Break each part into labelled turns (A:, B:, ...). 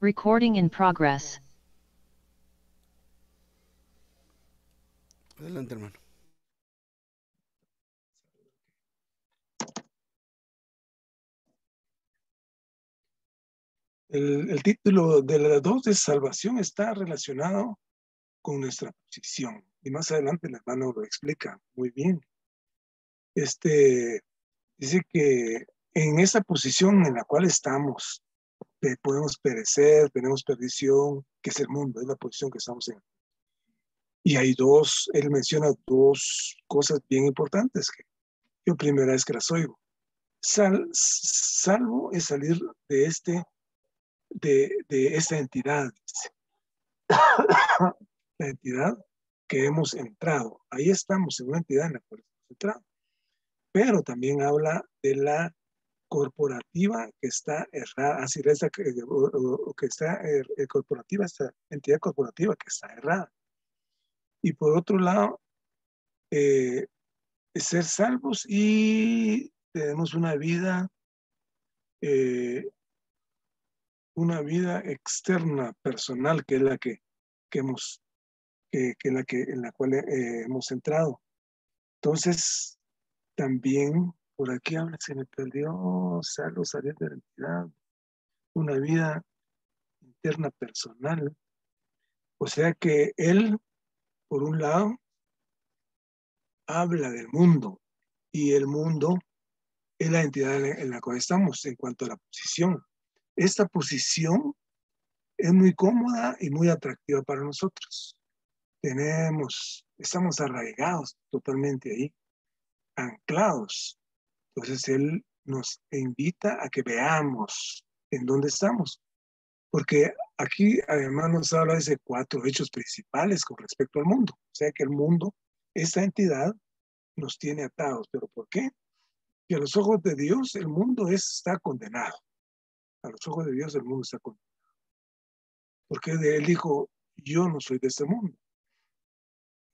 A: Recording in progress.
B: Adelante, hermano.
C: El título de las dos de salvación está relacionado con nuestra posición. Y más adelante el hermano lo explica muy bien. Dice que en esa posición en la cual estamos, podemos perecer, tenemos perdición, que es el mundo, es la posición que estamos en. Y hay él menciona dos cosas bien importantes que yo primera vez que las oigo. Salvo es salir de esta entidad, la entidad que hemos entrado. Ahí estamos en una entidad en la cual hemos entrado. Pero también habla de la corporativa que está errada, así esa que está corporativa, esta entidad corporativa que está errada. Y por otro lado, ser salvos y tenemos una vida externa, personal, que es la que hemos, en la cual hemos entrado. Entonces, también por aquí habla, se me perdió, salir de la entidad, una vida interna personal. O sea que él, por un lado, habla del mundo, y el mundo es la entidad en la cual estamos en cuanto a la posición. Esta posición es muy cómoda y muy atractiva para nosotros. Estamos arraigados totalmente ahí, anclados. Entonces él nos invita a que veamos en dónde estamos. Porque aquí además nos habla de 4 hechos principales con respecto al mundo. O sea que el mundo, esta entidad, nos tiene atados. ¿Pero por qué? Que a los ojos de Dios el mundo está condenado. A los ojos de Dios el mundo está condenado. Porque él dijo, yo no soy de este mundo.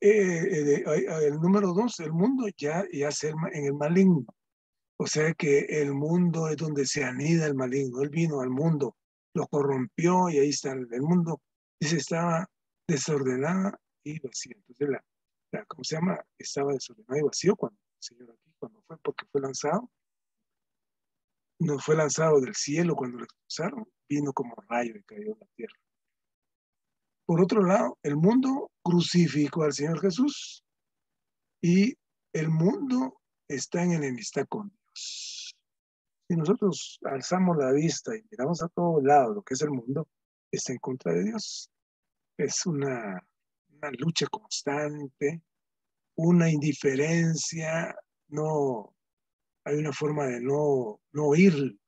C: El número 2, el mundo ya se en el maligno. O sea que el mundo es donde se anida el maligno. Él vino al mundo, lo corrompió y ahí está el mundo. Dice, estaba desordenada y vacía. Entonces, ¿cómo se llama? Estaba desordenada y vacío cuando el Señor aquí, cuando fue, porque fue lanzado. No fue lanzado del cielo cuando lo expulsaron, vino como rayo y cayó en la tierra. Por otro lado, el mundo crucificó al Señor Jesús y el mundo está en enemistad con Dios. Si nosotros alzamos la vista y miramos a todos lados lo que es el mundo, está en contra de Dios. Es una lucha constante, una indiferencia, no hay una forma de no oír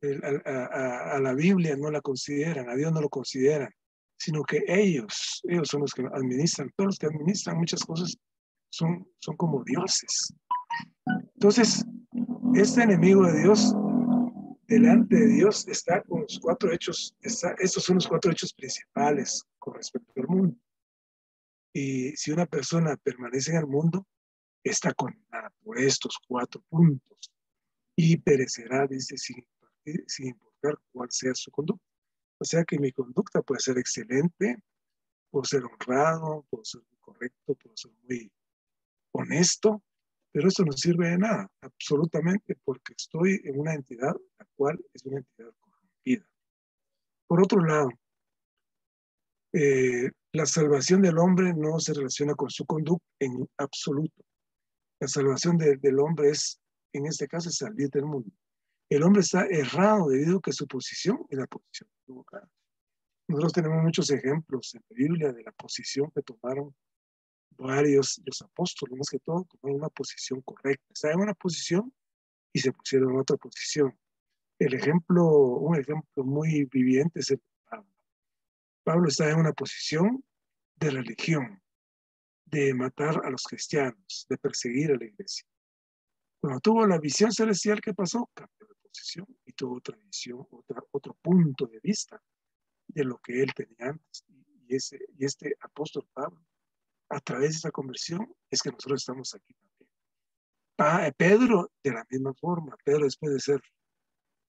C: a la Biblia, no la consideran, a Dios no lo consideran, sino que ellos son los que administran. Todos los que administran muchas cosas son como dioses. Entonces, este enemigo de Dios, delante de Dios, está con los 4 hechos, estos son los 4 hechos principales con respecto al mundo. Y si una persona permanece en el mundo, está condenada por estos 4 puntos y perecerá, dice, sin importar cuál sea su conducta. O sea que mi conducta puede ser excelente, puedo ser honrado, puedo ser muy correcto, puedo ser muy honesto, pero eso no sirve de nada, absolutamente, porque estoy en una entidad, la cual es una entidad corrompida. Por otro lado, la salvación del hombre no se relaciona con su conducta en absoluto. La salvación del hombre es, en este caso, salir del mundo. El hombre está errado debido a que su posición es la posición equivocada. Nosotros tenemos muchos ejemplos en la Biblia de la posición que tomaron varios, los apóstoles, más que todo, tomaron una posición correcta. Estaban en una posición y se pusieron en otra posición. Un ejemplo muy viviente es el de Pablo. Pablo estaba en una posición de religión, de matar a los cristianos, de perseguir a la iglesia. Cuando tuvo la visión celestial, ¿qué pasó? Cambió de posición y tuvo otra visión, otro punto de vista de lo que él tenía antes. Y este apóstol Pablo, a través de esa conversión, es que nosotros estamos aquí también. Pedro, de la misma forma, Pedro después de ser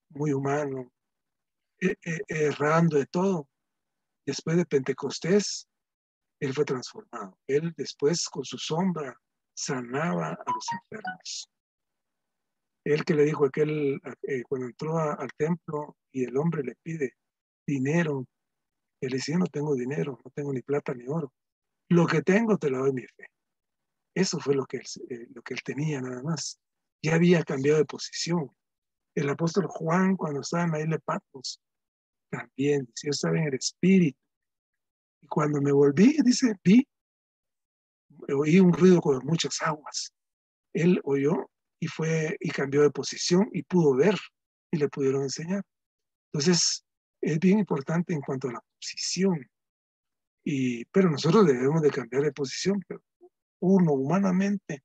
C: muy humano, errando de todo. Después de Pentecostés, él fue transformado. Él después con su sombra sanaba a los enfermos. Él que le dijo cuando entró al templo y el hombre le pide dinero, él le decía, no tengo dinero, no tengo ni plata ni oro. Lo que tengo te lo doy mi fe. Eso fue lo que él tenía nada más. Ya había cambiado de posición. El apóstol Juan, cuando estaba en la isla de Patmos, también dice, yo estaba en el espíritu. Y cuando me volví, dice, oí un ruido con muchas aguas. Él oyó y cambió de posición y pudo ver y le pudieron enseñar. Entonces, es bien importante en cuanto a la posición. Pero nosotros debemos de cambiar de posición, pero uno humanamente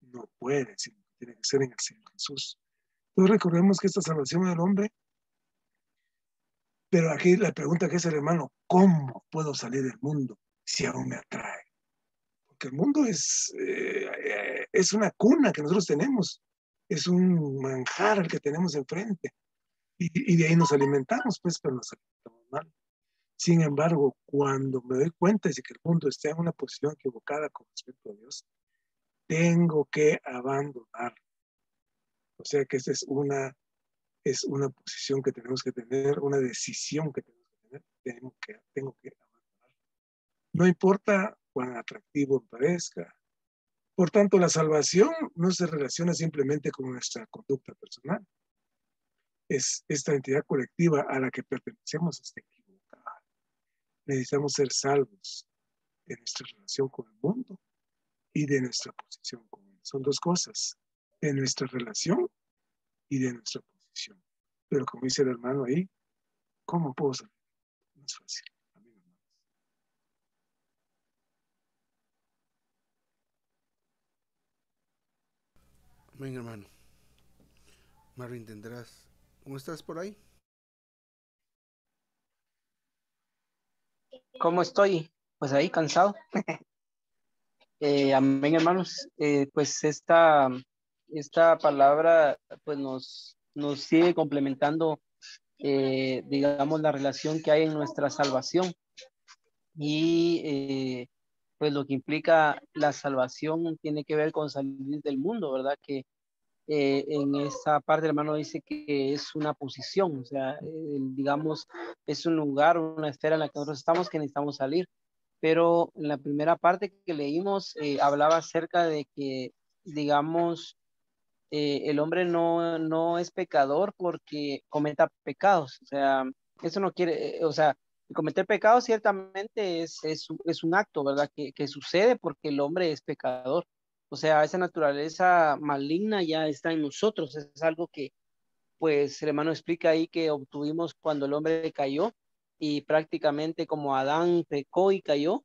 C: no puede, sino que tiene que ser en el Señor Jesús. Entonces recordemos que esta salvación del hombre, pero aquí la pregunta que es el hermano, ¿cómo puedo salir del mundo si aún me atrae? Porque el mundo es una cuna que nosotros tenemos, es un manjar el que tenemos enfrente y de ahí nos alimentamos, pues, pero nos alimentamos mal. Sin embargo, cuando me doy cuenta de que el mundo está en una posición equivocada con respecto a Dios, tengo que abandonar. O sea que esta es una posición que tenemos que tener, una decisión que tenemos que tener. Tengo que abandonar. No importa cuán atractivo parezca. Por tanto, la salvación no se relaciona simplemente con nuestra conducta personal. Esta entidad colectiva a la que pertenecemos está equivocada. Necesitamos ser salvos de nuestra relación con el mundo y de nuestra posición con él. Son dos cosas, de nuestra relación y de nuestra posición. Pero como dice el hermano ahí, ¿cómo puedo salir? No es fácil. Amén, hermanos.
B: Amén, hermano. Marvin, tendrás. ¿Cómo estás por ahí?
D: ¿Cómo estoy? Pues ahí cansado. Amén, hermanos. Pues esta palabra pues nos sigue complementando, digamos, la relación que hay en nuestra salvación y pues lo que implica la salvación tiene que ver con salir del mundo, ¿verdad? Que en esa parte el hermano dice que es una posición, o sea, digamos, es un lugar, una esfera en la que nosotros estamos que necesitamos salir. Pero en la primera parte que leímos hablaba acerca de que, digamos, el hombre no es pecador porque cometa pecados. O sea, eso no quiere, o sea, cometer pecados ciertamente es un acto, ¿verdad? Que sucede porque el hombre es pecador. O sea, esa naturaleza maligna ya está en nosotros. Es algo que, pues, el hermano explica ahí que obtuvimos cuando el hombre cayó y prácticamente como Adán pecó y cayó,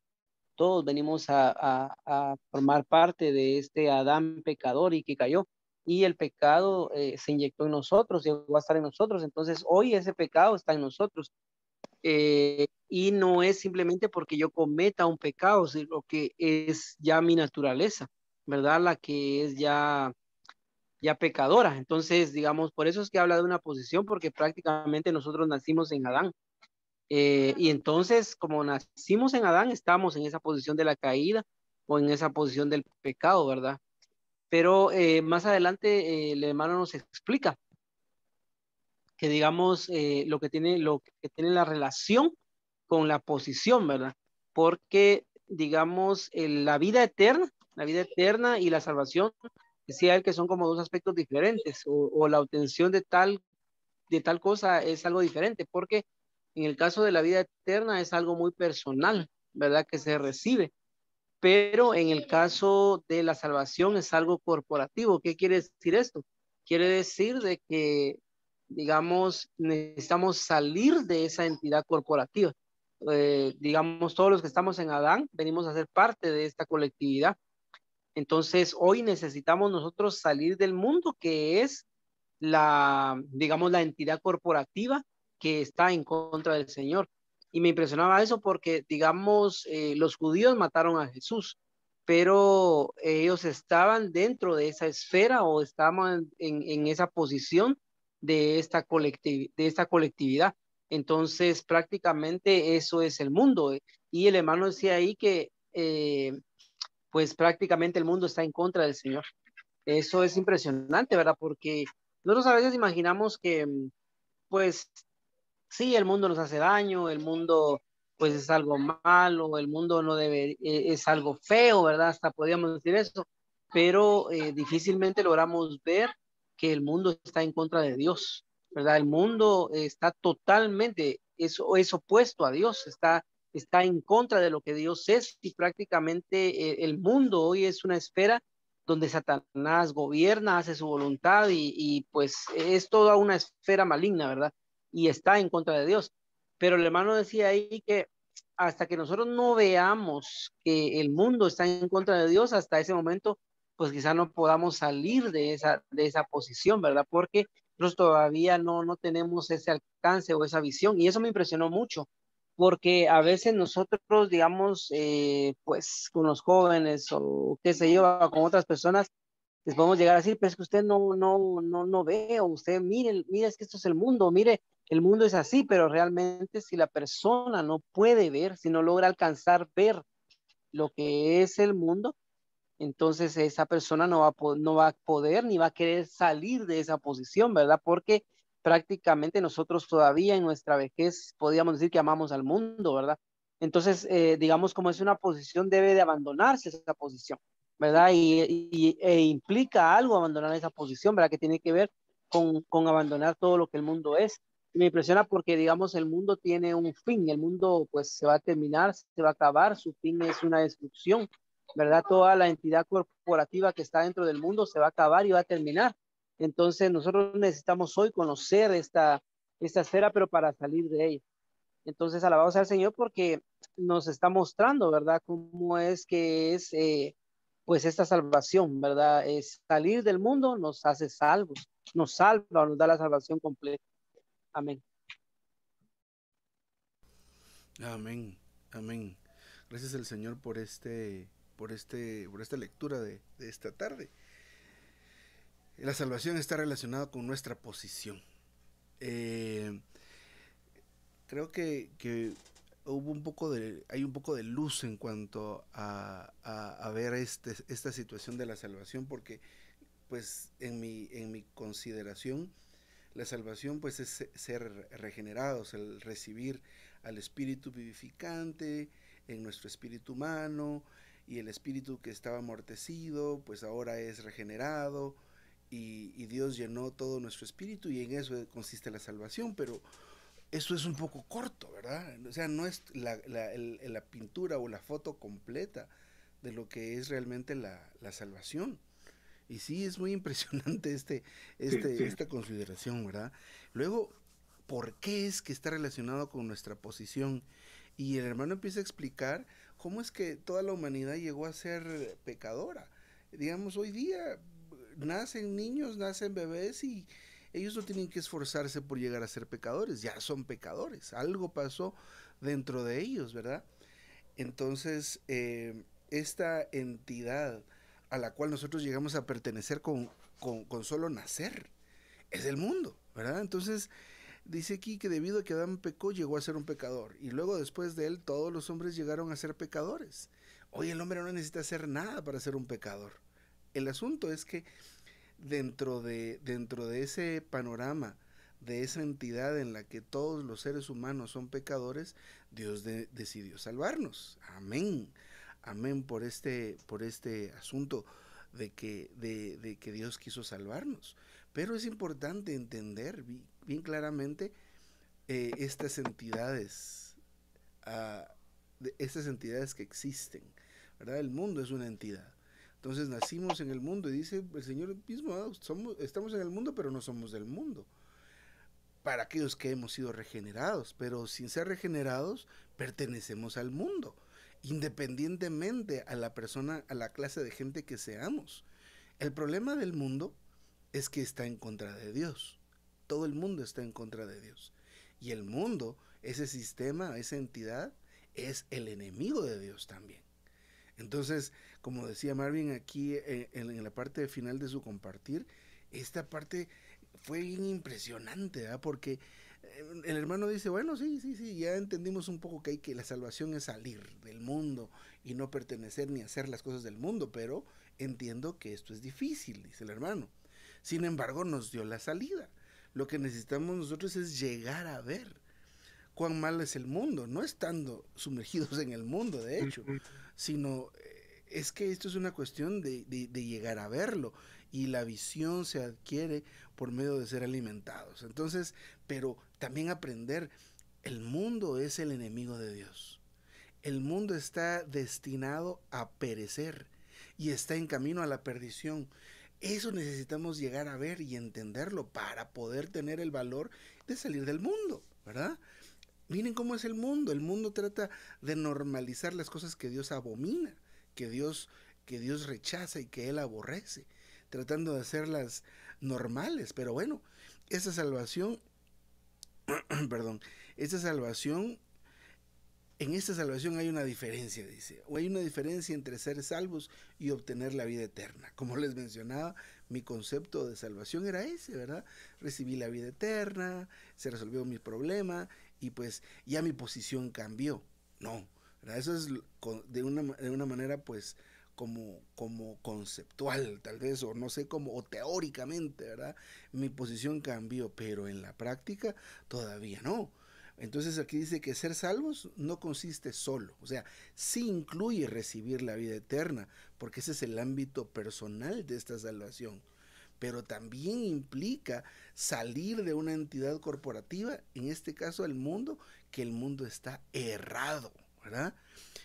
D: todos venimos a formar parte de este Adán pecador y que cayó. Y el pecado se inyectó en nosotros, llegó a estar en nosotros. Entonces, hoy ese pecado está en nosotros. Y no es simplemente porque yo cometa un pecado, sino que es ya mi naturaleza, ¿verdad? La que es ya pecadora. Entonces, digamos, por eso es que habla de una posición, porque prácticamente nosotros nacimos en Adán. Y entonces, como nacimos en Adán, estamos en esa posición de la caída o en esa posición del pecado, ¿verdad? Pero más adelante el hermano nos explica que, digamos, lo que tiene la relación con la posición, ¿verdad? Porque, digamos, la vida eterna y la salvación, decía él que son como dos aspectos diferentes, o la obtención de tal cosa es algo diferente, porque en el caso de la vida eterna es algo muy personal, ¿verdad? Que se recibe, pero en el caso de la salvación es algo corporativo. ¿Qué quiere decir esto? Quiere decir de que, digamos, necesitamos salir de esa entidad corporativa. Digamos, todos los que estamos en Adán venimos a ser parte de esta colectividad. Entonces, hoy necesitamos nosotros salir del mundo que es digamos, la entidad corporativa que está en contra del Señor. Y me impresionaba eso porque, digamos, los judíos mataron a Jesús, pero ellos estaban dentro de esa esfera o estaban en esa posición de esta colectividad. Entonces, prácticamente eso es el mundo. Y el hermano decía ahí que, pues prácticamente el mundo está en contra del Señor. Eso es impresionante, ¿verdad? Porque nosotros a veces imaginamos que, pues, sí, el mundo nos hace daño, el mundo, pues, es algo malo, el mundo no debe, es algo feo, ¿verdad? Hasta podríamos decir eso, pero difícilmente logramos ver que el mundo está en contra de Dios, ¿verdad? El mundo está totalmente, es opuesto a Dios, está en contra de lo que Dios es y prácticamente el mundo hoy es una esfera donde Satanás gobierna, hace su voluntad y pues es toda una esfera maligna, ¿verdad? Y está en contra de Dios. Pero el hermano decía ahí que hasta que nosotros no veamos que el mundo está en contra de Dios, hasta ese momento, pues quizá no podamos salir de esa posición, ¿verdad? Porque nosotros todavía no tenemos ese alcance o esa visión. Y eso me impresionó mucho, porque a veces nosotros, digamos, pues con los jóvenes o qué sé yo, con otras personas, les podemos llegar a decir, pero es que usted no ve, o usted mire, es que esto es el mundo, mire, el mundo es así, pero realmente si la persona no puede ver, si no logra alcanzar ver lo que es el mundo, entonces esa persona no va a poder ni va a querer salir de esa posición, ¿verdad? Porque prácticamente nosotros todavía en nuestra vejez podríamos decir que amamos al mundo, ¿verdad? Entonces, digamos, como es una posición, debe de abandonarse esa posición, ¿verdad? E implica algo abandonar esa posición, ¿verdad? Que tiene que ver con abandonar todo lo que el mundo es. Y me impresiona porque, digamos, el mundo tiene un fin, el mundo pues se va a terminar, se va a acabar, su fin es una destrucción, ¿verdad? Toda la entidad corporativa que está dentro del mundo se va a acabar y va a terminar. Entonces nosotros necesitamos hoy conocer esta esfera, pero para salir de ella. Entonces, alabado sea el Señor porque nos está mostrando, ¿verdad? Cómo es que es, pues, esta salvación, ¿verdad? Es salir del mundo nos hace salvos, nos salva, nos da la salvación completa. Amén.
B: Amén, amén. Gracias al Señor por esta lectura de esta tarde. La salvación está relacionada con nuestra posición. Eh, Creo que hay un poco de luz en cuanto a ver esta situación de la salvación, porque pues en mi consideración, la salvación pues es ser regenerados, el recibir al espíritu vivificante en nuestro espíritu humano, y el espíritu que estaba amortecido pues ahora es regenerado, y Dios llenó todo nuestro espíritu, y en eso consiste la salvación. Pero eso es un poco corto, ¿verdad? O sea, no es la pintura o la foto completa de lo que es realmente la salvación. Y sí, es muy impresionante
C: Sí.
B: esta consideración, ¿verdad? Luego, ¿por qué es que está relacionado con nuestra posición? Y el hermano empieza a explicar cómo es que toda la humanidad llegó a ser pecadora. Digamos, hoy día nacen niños, nacen bebés, y ellos no tienen que esforzarse por llegar a ser pecadores, ya son pecadores. Algo pasó dentro de ellos, ¿verdad? Entonces, esta entidad a la cual nosotros llegamos a pertenecer con solo nacer es el mundo, ¿verdad? Entonces, dice aquí que debido a que Adán pecó, llegó a ser un pecador. Y luego, después de él, todos los hombres llegaron a ser pecadores. Hoy el hombre no necesita hacer nada para ser un pecador. El asunto es que dentro de ese panorama, de esa entidad en la que todos los seres humanos son pecadores, Dios decidió salvarnos. Amén. Amén por este asunto de que Dios quiso salvarnos. Pero es importante entender bien claramente estas entidades, ah, estas entidades que existen, ¿verdad? El mundo es una entidad. Entonces nacimos en el mundo, y dice el Señor mismo, estamos en el mundo, pero no somos del mundo. Para aquellos que hemos sido regenerados, pero sin ser regenerados, pertenecemos al mundo, independientemente a la persona, a la clase de gente que seamos. El problema del mundo es que está en contra de Dios. Todo el mundo está en contra de Dios. Y el mundo, ese sistema, esa entidad, es el enemigo de Dios también. Entonces, como decía Marvin aquí en la parte final de su compartir, esta parte fue bien impresionante, ¿verdad? Porque el hermano dice, bueno, sí, ya entendimos un poco que la salvación es salir del mundo y no pertenecer ni hacer las cosas del mundo, pero entiendo que esto es difícil, dice el hermano. Sin embargo, nos dio la salida. Lo que necesitamos nosotros es llegar a ver cuán mal es el mundo, no estando sumergidos en el mundo, de hecho, sino es que esto es una cuestión de llegar a verlo, y la visión se adquiere por medio de ser alimentados. Entonces, pero también aprender, el mundo es el enemigo de Dios. El mundo está destinado a perecer y está en camino a la perdición. Eso necesitamos llegar a ver y entenderlo para poder tener el valor de salir del mundo, ¿verdad? Miren cómo es el mundo. El mundo trata de normalizar las cosas que Dios abomina, que Dios, que Dios rechaza y que Él aborrece, tratando de hacerlas normales. Pero bueno, esa salvación, perdón, esa salvación, en esta salvación hay una diferencia, dice, o hay una diferencia entre ser salvos y obtener la vida eterna. Como les mencionaba, mi concepto de salvación era ese, ¿verdad? Recibí la vida eterna, se resolvió mi problema y pues ya mi posición cambió. No, ¿verdad? Eso es de una manera pues como conceptual tal vez, o no sé cómo, o teóricamente, ¿verdad? Mi posición cambió, pero en la práctica todavía no. Entonces aquí dice que ser salvos no consiste solo, o sea, sí incluye recibir la vida eterna, porque ese es el ámbito personal de esta salvación, pero también implica salir de una entidad corporativa, en este caso el mundo, que el mundo está errado, ¿verdad?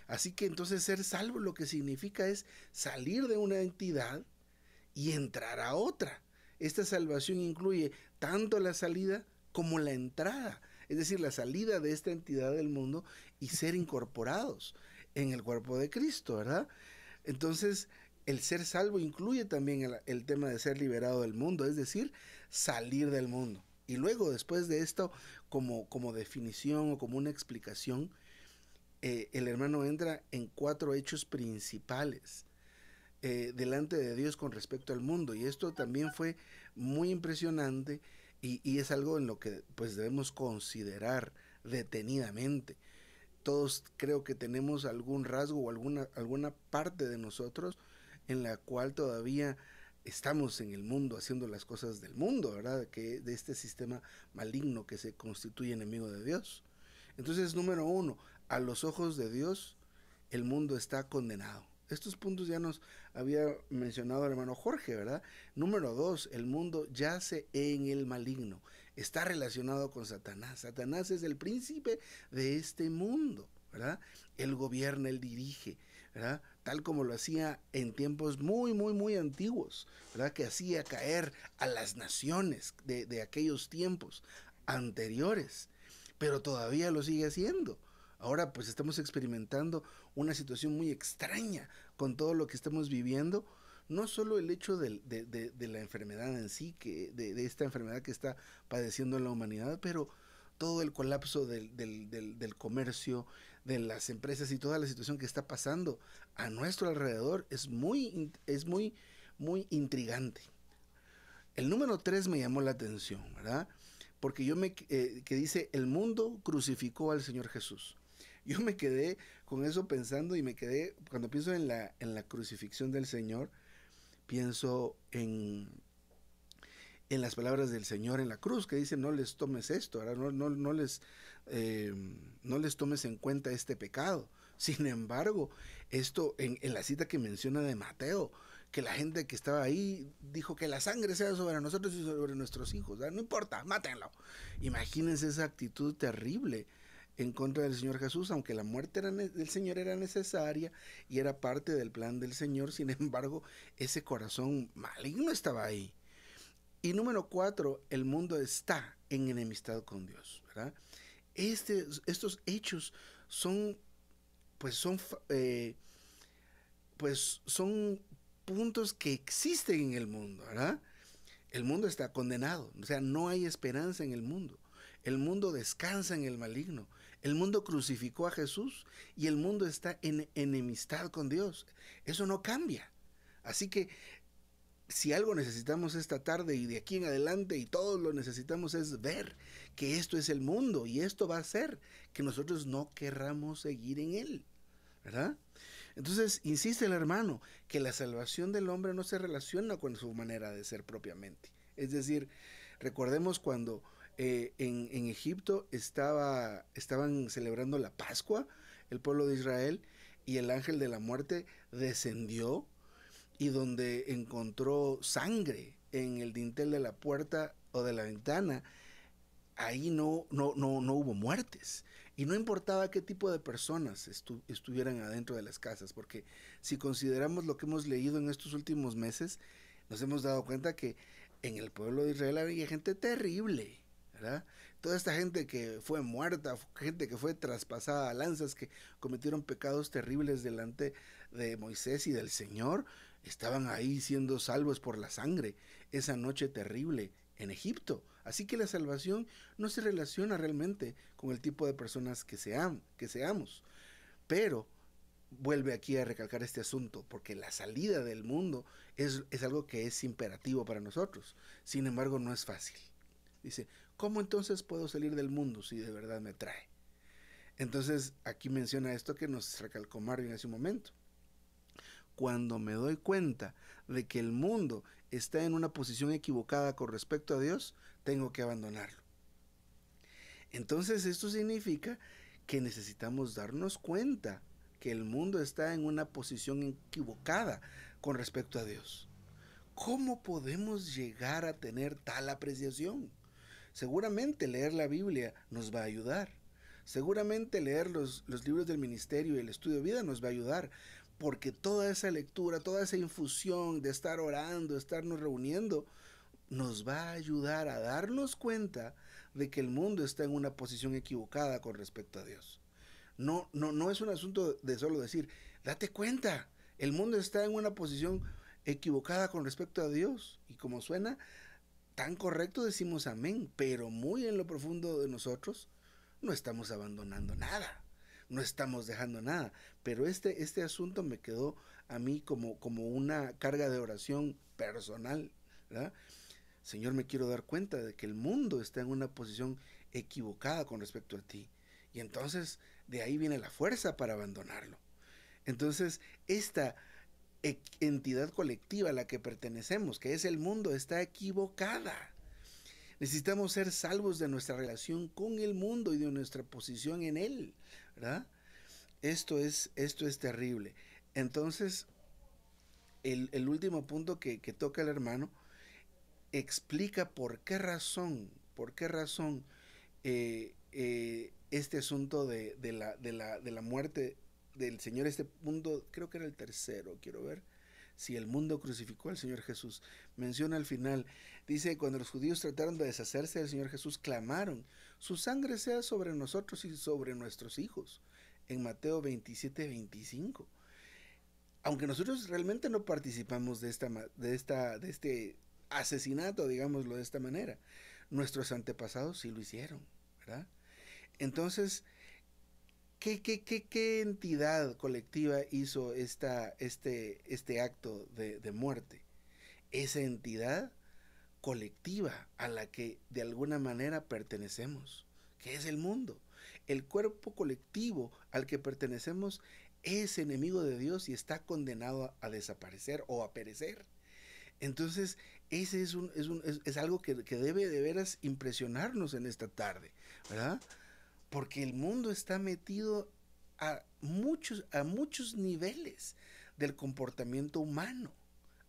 B: Así que entonces ser salvo lo que significa es salir de una entidad y entrar a otra. Esta salvación incluye tanto la salida como la entrada, es decir, la salida de esta entidad del mundo y ser incorporados en el cuerpo de Cristo, ¿verdad? Entonces, el ser salvo incluye también el tema de ser liberado del mundo, es decir, salir del mundo. Y luego, después de esto, como definición o como una explicación, el hermano entra en 4 hechos principales delante de Dios con respecto al mundo. Y esto también fue muy impresionante y es algo en lo que pues debemos considerar detenidamente. Todos creo que tenemos algún rasgo o alguna parte de nosotros en la cual todavía estamos en el mundo haciendo las cosas del mundo, ¿verdad? Que de este sistema maligno que se constituye enemigo de Dios. Entonces, número 1, a los ojos de Dios, el mundo está condenado. Estos puntos ya nos había mencionado el hermano Jorge, ¿verdad? Número 2, el mundo yace en el maligno. Está relacionado con Satanás. Satanás es el príncipe de este mundo, ¿verdad? Él gobierna, él dirige, ¿verdad? Tal como lo hacía en tiempos muy antiguos, ¿verdad? Que hacía caer a las naciones de aquellos tiempos anteriores, pero todavía lo sigue haciendo. Ahora pues estamos experimentando una situación muy extraña con todo lo que estamos viviendo, no solo el hecho de la enfermedad en sí, de esta enfermedad que está padeciendo la humanidad, pero todo el colapso del comercio, de las empresas y toda la situación que está pasando a nuestro alrededor es muy intrigante. El número 3 me llamó la atención, ¿verdad? Porque que dice, el mundo crucificó al Señor Jesús. Yo me quedé con eso pensando y cuando pienso en la crucifixión del Señor, pienso en las palabras del Señor en la cruz, que dice, no les tomes esto, ¿verdad? No les tomes en cuenta este pecado. Sin embargo, esto en la cita que menciona de Mateo, que la gente que estaba ahí dijo que la sangre sea sobre nosotros y sobre nuestros hijos, ¿verdad? No importa, mátenlo. Imagínense esa actitud terrible en contra del Señor Jesús, aunque la muerte del Señor era necesaria y era parte del plan del Señor. Sin embargo, ese corazón maligno estaba ahí. Y número 4, el mundo está en enemistad con Dios, ¿verdad? Estos hechos son puntos que existen en el mundo, ¿verdad? El mundo está condenado, o sea, no hay esperanza en el mundo. El mundo descansa en el maligno. El mundo crucificó a Jesús y el mundo está en enemistad con Dios. Eso no cambia. Así que si algo necesitamos esta tarde y de aquí en adelante y todos lo necesitamos es ver que esto es el mundo y esto va a hacer que nosotros no querramos seguir en él, ¿verdad? Entonces, insiste el hermano, que la salvación del hombre no se relaciona con su manera de ser propiamente. Es decir, recordemos cuando en Egipto estaban celebrando la Pascua, el pueblo de Israel, y el ángel de la muerte descendió y donde encontró sangre en el dintel de la puerta o de la ventana, ahí no hubo muertes. Y no importaba qué tipo de personas estuvieran adentro de las casas, porque si consideramos lo que hemos leído en estos últimos meses, nos hemos dado cuenta que en el pueblo de Israel había gente terrible, ¿verdad? Toda esta gente que fue muerta, gente que fue traspasada a lanzas, que cometieron pecados terribles delante de Moisés y del Señor, estaban ahí siendo salvos por la sangre esa noche terrible en Egipto. Así que la salvación no se relaciona realmente con el tipo de personas que seamos. Pero vuelve aquí a recalcar este asunto, porque la salida del mundo es algo que es imperativo para nosotros. Sin embargo, no es fácil. Dice, ¿cómo entonces puedo salir del mundo si de verdad me trae? Entonces, aquí menciona esto que nos recalcó Marvin hace un momento. Cuando me doy cuenta de que el mundo está en una posición equivocada con respecto a Dios, tengo que abandonarlo. Entonces esto significa que necesitamos darnos cuenta que el mundo está en una posición equivocada con respecto a Dios. ¿Cómo podemos llegar a tener tal apreciación? Seguramente leer la Biblia nos va a ayudar. Seguramente leer los libros del ministerio y el estudio de vida nos va a ayudar, porque toda esa lectura, toda esa infusión de estar orando, estarnos reuniendo, nos va a ayudar a darnos cuenta de que el mundo está en una posición equivocada con respecto a Dios. No es un asunto de solo decir, date cuenta, el mundo está en una posición equivocada con respecto a Dios. Y como suena tan correcto, decimos amén, pero muy en lo profundo de nosotros no estamos abandonando nada, no estamos dejando nada. Pero este asunto me quedó a mí como una carga de oración personal, ¿verdad? Señor, me quiero dar cuenta de que el mundo está en una posición equivocada con respecto a ti. Y entonces de ahí viene la fuerza para abandonarlo. Entonces, esta entidad colectiva a la que pertenecemos, que es el mundo, está equivocada. Necesitamos ser salvos de nuestra relación con el mundo y de nuestra posición en él, ¿verdad? Esto es terrible. Entonces, el último punto que toca el hermano explica por qué razón este asunto de la muerte del Señor, este mundo, creo que era el tercero, quiero ver, si el mundo crucificó al Señor Jesús. Menciona al final, dice, cuando los judíos trataron de deshacerse del Señor Jesús, clamaron, su sangre sea sobre nosotros y sobre nuestros hijos, en Mateo 27-25. Aunque nosotros realmente no participamos de este asesinato, digámoslo de esta manera, nuestros antepasados sí lo hicieron, ¿verdad? Entonces, ¿qué entidad colectiva hizo este acto de muerte? Esa entidad colectiva a la que de alguna manera pertenecemos, que es el mundo. El cuerpo colectivo al que pertenecemos es enemigo de Dios y está condenado a desaparecer o a perecer. Entonces, ese es algo que debe de veras impresionarnos en esta tarde, ¿verdad? Porque el mundo está metido a muchos niveles del comportamiento humano,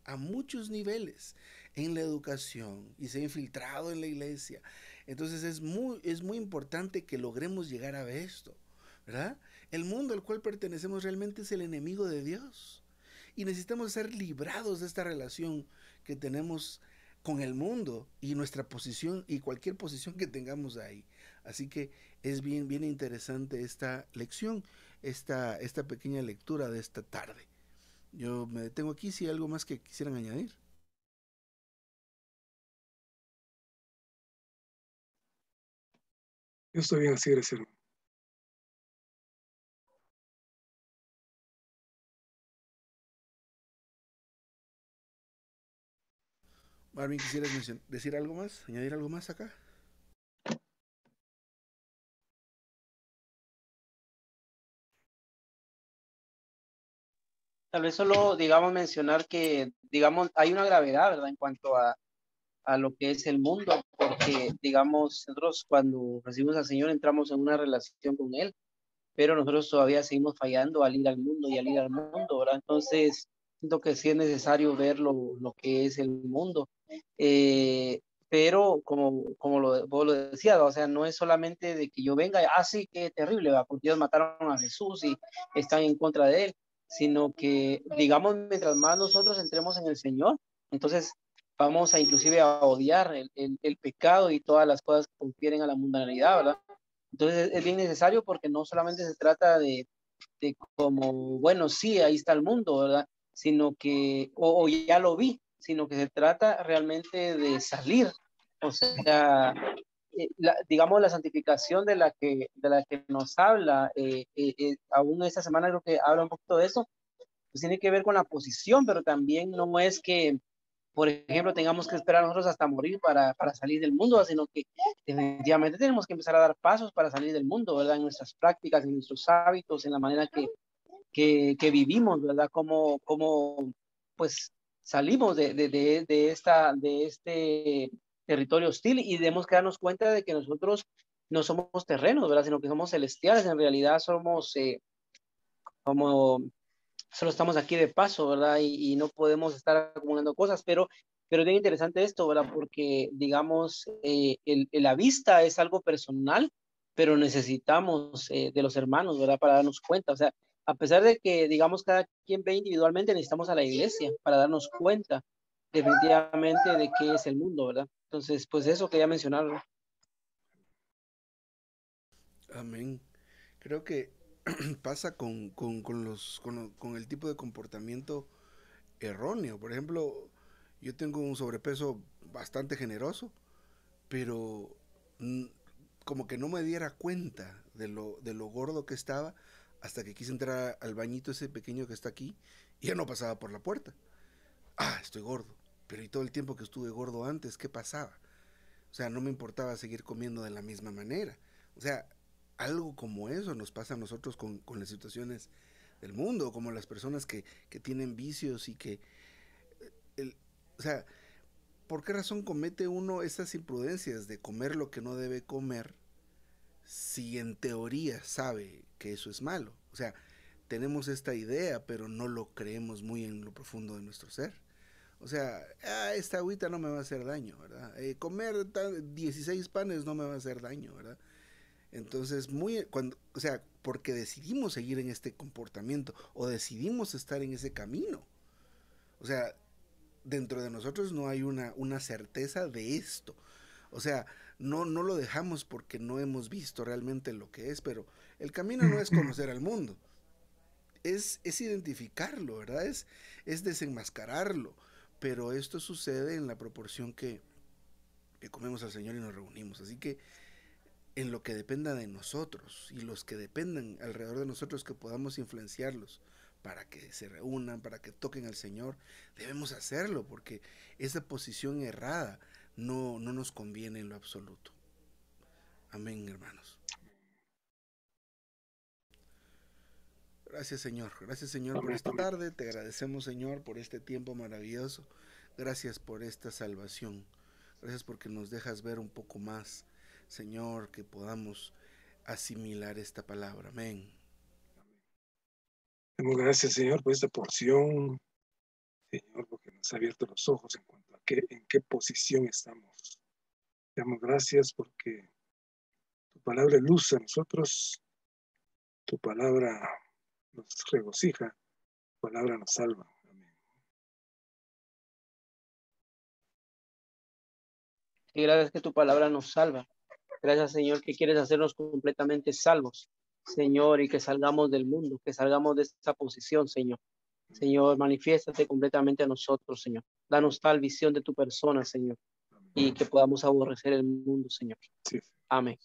B: a muchos niveles en la educación y se ha infiltrado en la iglesia. Entonces es muy importante que logremos llegar a ver esto, ¿verdad? El mundo al cual pertenecemos realmente es el enemigo de Dios y necesitamos ser librados de esta relación que tenemos con el mundo y nuestra posición y cualquier posición que tengamos ahí. Así que es bien interesante esta lección, esta pequeña lectura de esta tarde. Yo me detengo aquí si hay algo más que quisieran añadir.
C: Yo estoy bien así, gracias, hermano.
B: Marvin, ¿quisieras decir algo más? ¿Añadir algo más acá?
D: Tal vez solo, digamos, mencionar que, digamos, hay una gravedad, ¿verdad? En cuanto a lo que es el mundo, porque, digamos, nosotros cuando recibimos al Señor entramos en una relación con Él, pero nosotros todavía seguimos fallando al ir al mundo y al ir al mundo, ¿verdad? Entonces, siento que sí es necesario ver lo que es el mundo. Eh, pero vos lo decías, o sea, no es solamente de que yo venga, sí, qué terrible, ¿va? Porque ellos mataron a Jesús y están en contra de él, sino que, digamos, mientras más nosotros entremos en el Señor, entonces vamos a inclusive a odiar el pecado y todas las cosas que confieren a la mundanalidad, ¿verdad? Entonces es bien necesario porque no solamente se trata de como, bueno, sí, ahí está el mundo, ¿verdad? Sino que, o ya lo vi, sino que se trata realmente de salir. O sea, digamos, la santificación de la que nos habla, aún esta semana creo que habla un poquito de eso, pues tiene que ver con la posición, pero también no es que, por ejemplo, tengamos que esperar nosotros hasta morir para salir del mundo, sino que definitivamente tenemos que empezar a dar pasos para salir del mundo, ¿verdad? En nuestras prácticas, en nuestros hábitos, en la manera que vivimos, ¿verdad? Como pues salimos de este territorio hostil y debemos que darnos cuenta de que nosotros no somos terrenos, ¿verdad? Sino que somos celestiales, en realidad somos como solo estamos aquí de paso, ¿verdad? Y no podemos estar acumulando cosas, pero es bien interesante esto, ¿verdad? Porque, digamos, la vista es algo personal, pero necesitamos de los hermanos, ¿verdad? Para darnos cuenta, o sea, a pesar de que, digamos, cada quien ve individualmente, necesitamos a la iglesia para darnos cuenta definitivamente de qué es el mundo, ¿verdad? Entonces, pues eso quería mencionarlo.
B: Amén. Creo que pasa con el tipo de comportamiento erróneo. Por ejemplo, yo tengo un sobrepeso bastante generoso, pero mm, como que no me diera cuenta de lo gordo que estaba hasta que quise entrar al bañito ese pequeño que está aquí y ya no pasaba por la puerta. Ah, estoy gordo. Pero ¿y todo el tiempo que estuve gordo antes, qué pasaba? O sea, no me importaba seguir comiendo de la misma manera. O sea, algo como eso nos pasa a nosotros con las situaciones del mundo, como las personas que tienen vicios y que, el, o sea, ¿por qué razón comete uno esas imprudencias de comer lo que no debe comer si en teoría sabe que eso es malo? O sea, tenemos esta idea, pero no lo creemos muy en lo profundo de nuestro ser. O sea, esta agüita no me va a hacer daño, ¿verdad? Comer 16 panes no me va a hacer daño, ¿verdad? Entonces, o sea, porque decidimos seguir en este comportamiento o decidimos estar en ese camino. O sea, dentro de nosotros no hay una certeza de esto. O sea, no lo dejamos porque no hemos visto realmente lo que es, pero el camino no es conocer al mundo, es identificarlo, ¿verdad? Es desenmascararlo. Pero esto sucede en la proporción que comemos al Señor y nos reunimos. Así que en lo que dependa de nosotros y los que dependan alrededor de nosotros que podamos influenciarlos para que se reúnan, para que toquen al Señor, debemos hacerlo porque esa posición errada no nos conviene en lo absoluto. Amén, hermanos. Gracias Señor por
C: Amén,
B: esta
C: amén.
B: tarde, te agradecemos Señor por este tiempo maravilloso, gracias por esta salvación, gracias porque nos dejas ver un poco más, Señor, que podamos asimilar esta palabra, amén.
C: Damos gracias, Señor, por esta porción, Señor, porque nos ha abierto los ojos en cuanto a en qué posición estamos. Damos gracias porque tu palabra es luz a nosotros, tu palabra nos regocija, tu palabra nos salva. Amén.
D: Y gracias que tu palabra nos salva. Gracias, Señor, que quieres hacernos completamente salvos, Señor, y que salgamos del mundo, que salgamos de esta posición, Señor. Señor, manifiéstate completamente a nosotros, Señor. Danos tal visión de tu persona, Señor,
C: Amén.
D: y que podamos aborrecer el mundo, Señor.
C: Sí.
D: Amén.